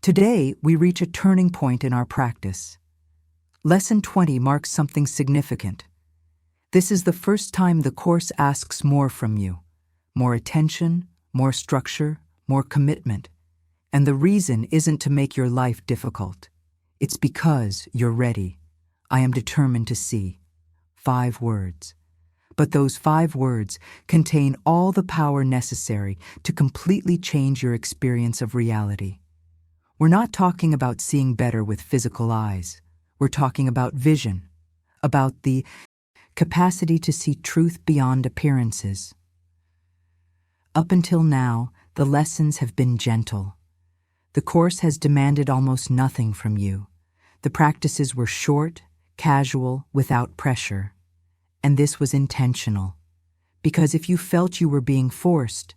Today, we reach a turning point in our practice. Lesson 20 marks something significant. This is the first time the Course asks more from you. More attention, more structure, more commitment. And the reason isn't to make your life difficult. It's because you're ready. I am determined to see. 5 words. But those 5 words contain all the power necessary to completely change your experience of reality. We're not talking about seeing better with physical eyes. We're talking about vision, about the capacity to see truth beyond appearances. Up until now, the lessons have been gentle. The Course has demanded almost nothing from you. The practices were short, casual, without pressure. And this was intentional. Because if you felt you were being forced,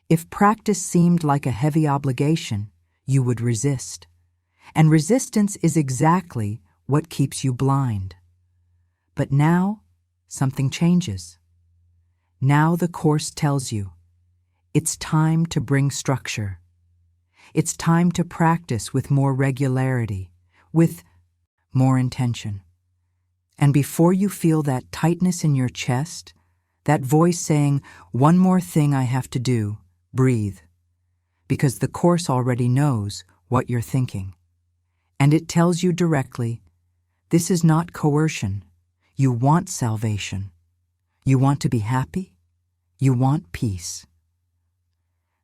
if practice seemed like a heavy obligation, you would resist. And resistance is exactly what keeps you blind. But now, something changes. Now the Course tells you, it's time to bring structure. It's time to practice with more regularity, with more intention. And before you feel that tightness in your chest, that voice saying, "One more thing I have to do," breathe. Because the Course already knows what you're thinking. And it tells you directly, this is not coercion. You want salvation. You want to be happy. You want peace.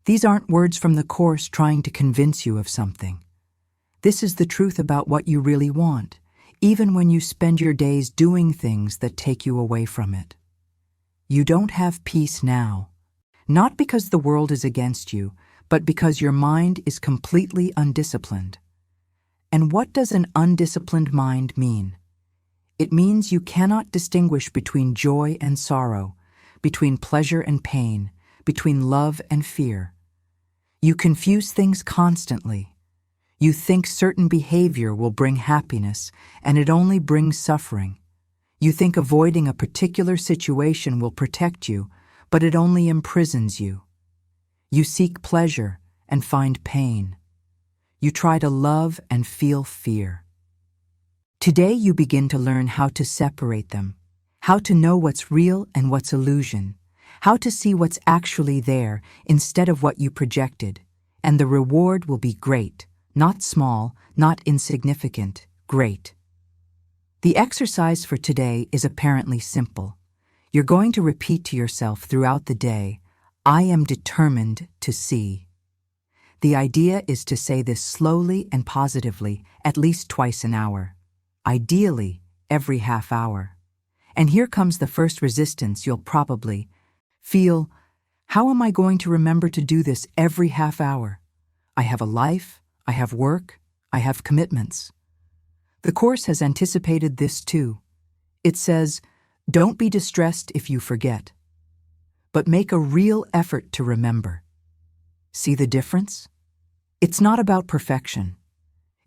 These aren't words from the Course trying to convince you of something. This is the truth about what you really want, even when you spend your days doing things that take you away from it. You don't have peace now, not because the world is against you, but because your mind is completely undisciplined. And what does an undisciplined mind mean? It means you cannot distinguish between joy and sorrow, between pleasure and pain, between love and fear. You confuse things constantly. You think certain behavior will bring happiness, and it only brings suffering. You think avoiding a particular situation will protect you, but it only imprisons you. You seek pleasure and find pain. You try to love and feel fear. Today you begin to learn how to separate them, how to know what's real and what's illusion, how to see what's actually there instead of what you projected, and the reward will be great, not small, not insignificant, great. The exercise for today is apparently simple. You're going to repeat to yourself throughout the day, I am determined to see. The idea is to say this slowly and positively at least twice an hour, ideally every half hour. And here comes the first resistance you'll probably feel. How am I going to remember to do this every half hour? I have a life, I have work, I have commitments. The Course has anticipated this too. It says, don't be distressed if you forget, but make a real effort to remember. See the difference? It's not about perfection.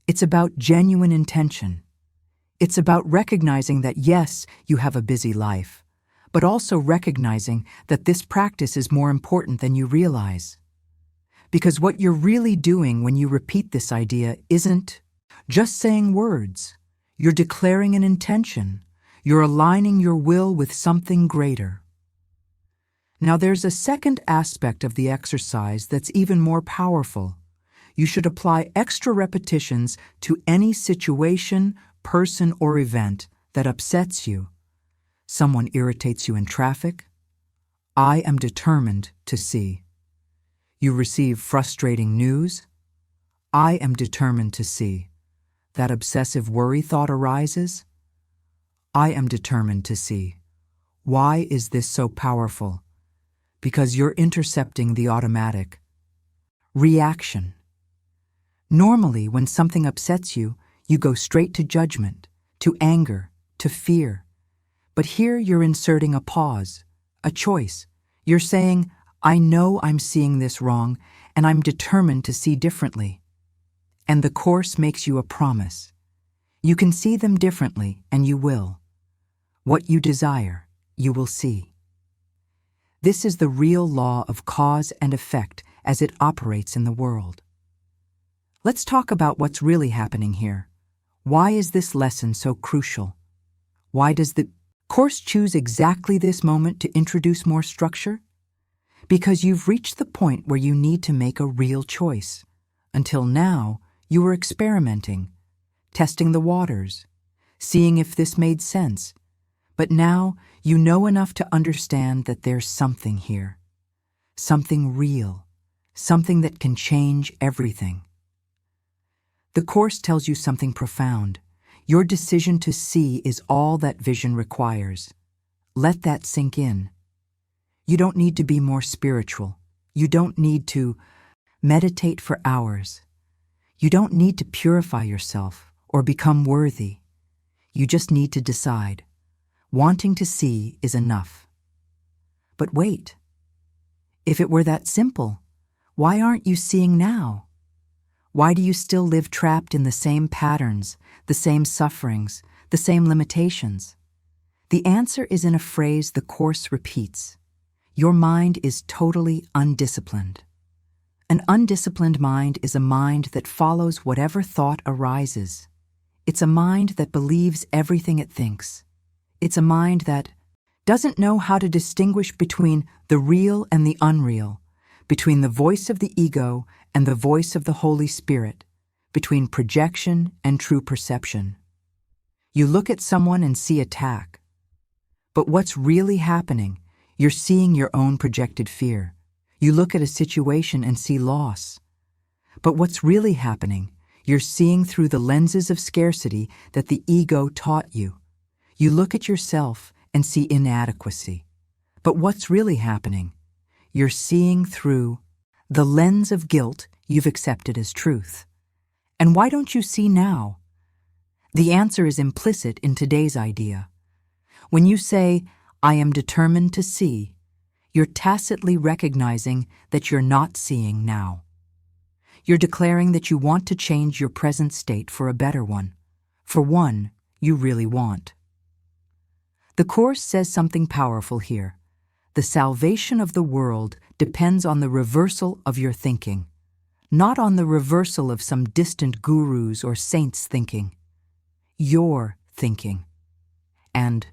It's about genuine intention. It's about recognizing that yes, you have a busy life, but also recognizing that this practice is more important than you realize. Because what you're really doing when you repeat this idea isn't just saying words. You're declaring an intention. You're aligning your will with something greater. Now there's a second aspect of the exercise that's even more powerful. You should apply extra repetitions to any situation, person, or event that upsets you. Someone irritates you in traffic. I am determined to see. You receive frustrating news. I am determined to see. That obsessive worry thought arises. I am determined to see. Why is this so powerful? Because you're intercepting the automatic reaction. Normally, when something upsets you, you go straight to judgment, to anger, to fear. But here you're inserting a pause, a choice. You're saying, I know I'm seeing this wrong, and I'm determined to see differently. And the Course makes you a promise. You can see them differently, and you will. What you desire, you will see. This is the real law of cause and effect as it operates in the world. Let's talk about what's really happening here. Why is this lesson so crucial? Why does the Course choose exactly this moment to introduce more structure? Because you've reached the point where you need to make a real choice. Until now, you were experimenting, testing the waters, seeing if this made sense. But now you know enough to understand that there's something here. Something real. Something that can change everything. The Course tells you something profound. Your decision to see is all that vision requires. Let that sink in. You don't need to be more spiritual. You don't need to meditate for hours. You don't need to purify yourself or become worthy. You just need to decide. Wanting to see is enough. But wait. If it were that simple, why aren't you seeing now? Why do you still live trapped in the same patterns, the same sufferings, the same limitations? The answer is in a phrase the Course repeats. Your mind is totally undisciplined. An undisciplined mind is a mind that follows whatever thought arises. It's a mind that believes everything it thinks. It's a mind that doesn't know how to distinguish between the real and the unreal, between the voice of the ego and the voice of the Holy Spirit, between projection and true perception. You look at someone and see attack. But what's really happening? You're seeing your own projected fear. You look at a situation and see loss. But what's really happening? You're seeing through the lenses of scarcity that the ego taught you. You look at yourself and see inadequacy. But what's really happening? You're seeing through the lens of guilt you've accepted as truth. And why don't you see now? The answer is implicit in today's idea. When you say, "I am determined to see," you're tacitly recognizing that you're not seeing now. You're declaring that you want to change your present state for a better one, for one you really want. The Course says something powerful here. The salvation of the world depends on the reversal of your thinking, not on the reversal of some distant gurus or saints' thinking. Your thinking. And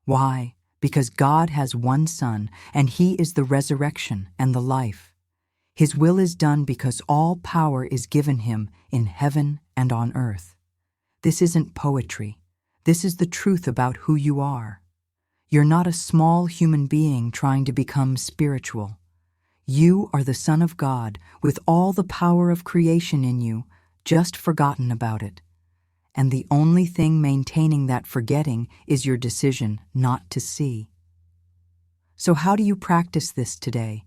why? Because God has one Son, and He is the resurrection and the life. His will is done because all power is given Him in heaven and on earth. This isn't poetry. This is the truth about who you are. You're not a small human being trying to become spiritual. You are the Son of God with all the power of creation in you, just forgotten about it. And the only thing maintaining that forgetting is your decision not to see. So how do you practice this today?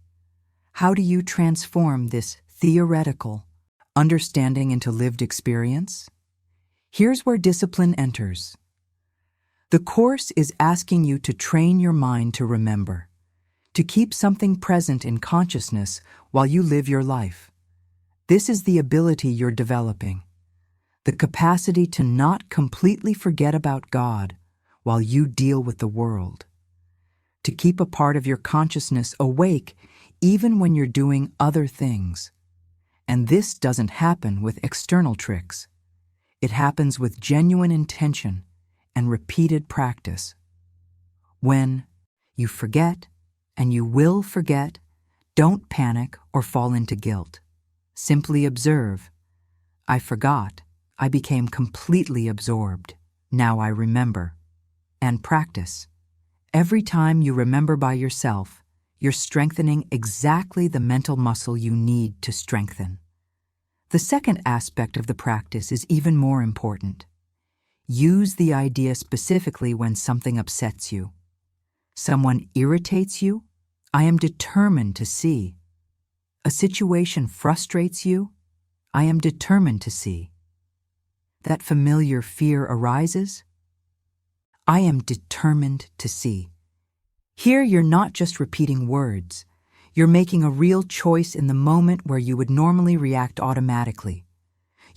How do you transform this theoretical understanding into lived experience? Here's where discipline enters. The Course is asking you to train your mind to remember, to keep something present in consciousness while you live your life. This is the ability you're developing, the capacity to not completely forget about God while you deal with the world, to keep a part of your consciousness awake even when you're doing other things. And this doesn't happen with external tricks. It happens with genuine intention and repeated practice. When you forget, and you will forget, don't panic or fall into guilt. Simply observe. I forgot. I became completely absorbed. Now I remember. And practice. Every time you remember by yourself, you're strengthening exactly the mental muscle you need to strengthen. The second aspect of the practice is even more important. Use the idea specifically when something upsets you. Someone irritates you? I am determined to see. A situation frustrates you? I am determined to see. That familiar fear arises? I am determined to see. Here you're not just repeating words. You're making a real choice in the moment where you would normally react automatically.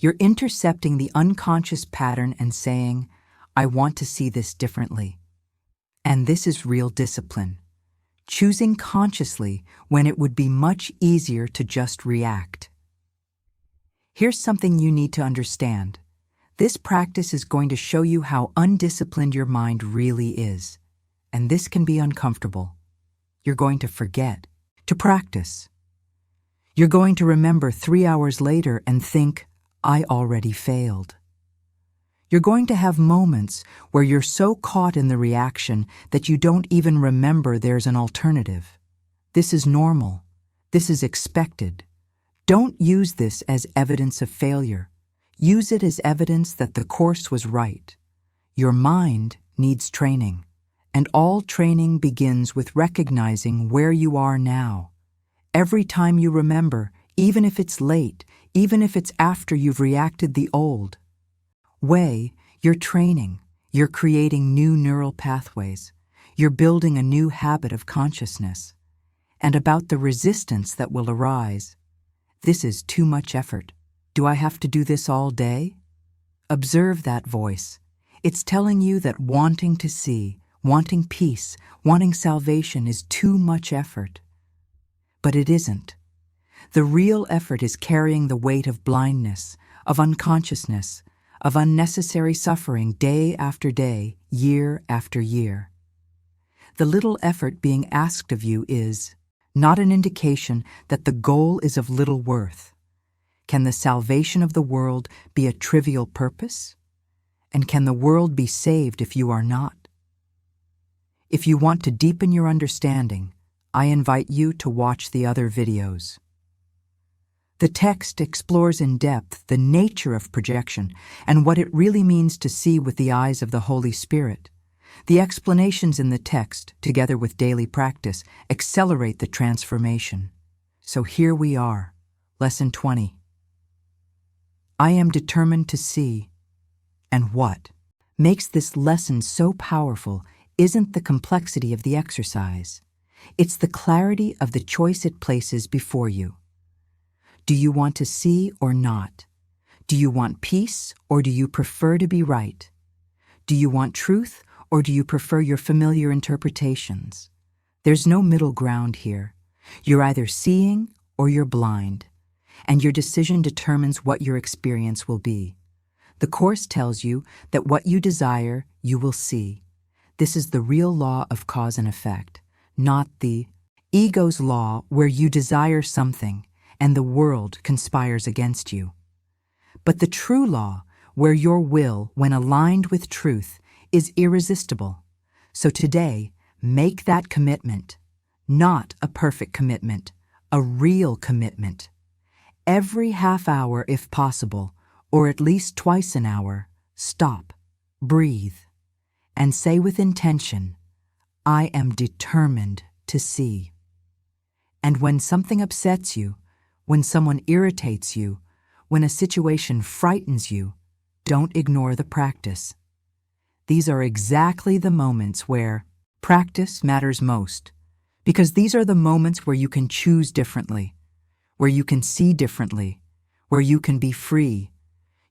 You're intercepting the unconscious pattern and saying, I want to see this differently. And this is real discipline. Choosing consciously when it would be much easier to just react. Here's something you need to understand. This practice is going to show you how undisciplined your mind really is. And this can be uncomfortable. You're going to forget to practice. You're going to remember 3 hours later and think, I already failed. You're going to have moments where you're so caught in the reaction that you don't even remember there's an alternative. This is normal. This is expected. Don't use this as evidence of failure. Use it as evidence that the course was right. Your mind needs training, and all training begins with recognizing where you are now. Every time you remember, even if it's late, even if it's after you've reacted the old way, you're training, you're creating new neural pathways, you're building a new habit of consciousness. And about the resistance that will arise, this is too much effort. Do I have to do this all day? Observe that voice. It's telling you that wanting to see, wanting peace, wanting salvation is too much effort. But it isn't. The real effort is carrying the weight of blindness, of unconsciousness, of unnecessary suffering day after day, year after year. The little effort being asked of you is not an indication that the goal is of little worth. Can the salvation of the world be a trivial purpose? And can the world be saved if you are not? If you want to deepen your understanding, I invite you to watch the other videos. The text explores in depth the nature of projection and what it really means to see with the eyes of the Holy Spirit. The explanations in the text, together with daily practice, accelerate the transformation. So here we are, Lesson 20. I am determined to see. And what makes this lesson so powerful isn't the complexity of the exercise. It's the clarity of the choice it places before you. Do you want to see or not? Do you want peace or do you prefer to be right? Do you want truth or do you prefer your familiar interpretations? There's no middle ground here. You're either seeing or you're blind, and your decision determines what your experience will be. The Course tells you that what you desire, you will see. This is the real law of cause and effect, not the ego's law where you desire something and the world conspires against you. But the true law, where your will, when aligned with truth, is irresistible. So today, make that commitment, not a perfect commitment, a real commitment. Every half hour, if possible, or at least twice an hour, stop, breathe, and say with intention, I am determined to see. And when something upsets you, when someone irritates you, when a situation frightens you, don't ignore the practice. These are exactly the moments where practice matters most, because these are the moments where you can choose differently, where you can see differently, where you can be free.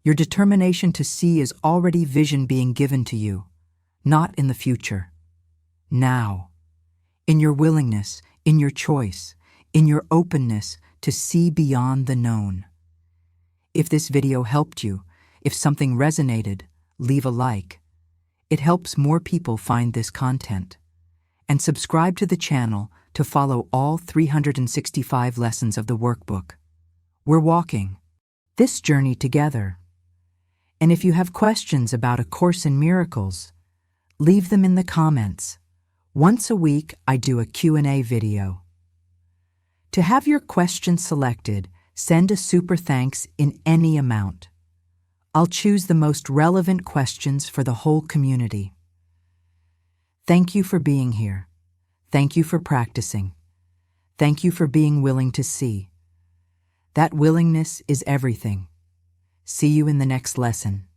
Your determination to see is already vision being given to you, not in the future. Now, in your willingness, in your choice, in your openness to see beyond the known. If this video helped you, if something resonated, leave a like. It helps more people find this content. And subscribe to the channel to follow all 365 lessons of the workbook. We're walking this journey together. And if you have questions about A Course in Miracles, leave them in the comments. Once a week, I do a Q&A video. To have your question selected, send a super thanks in any amount. I'll choose the most relevant questions for the whole community. Thank you for being here. Thank you for practicing. Thank you for being willing to see. That willingness is everything. See you in the next lesson.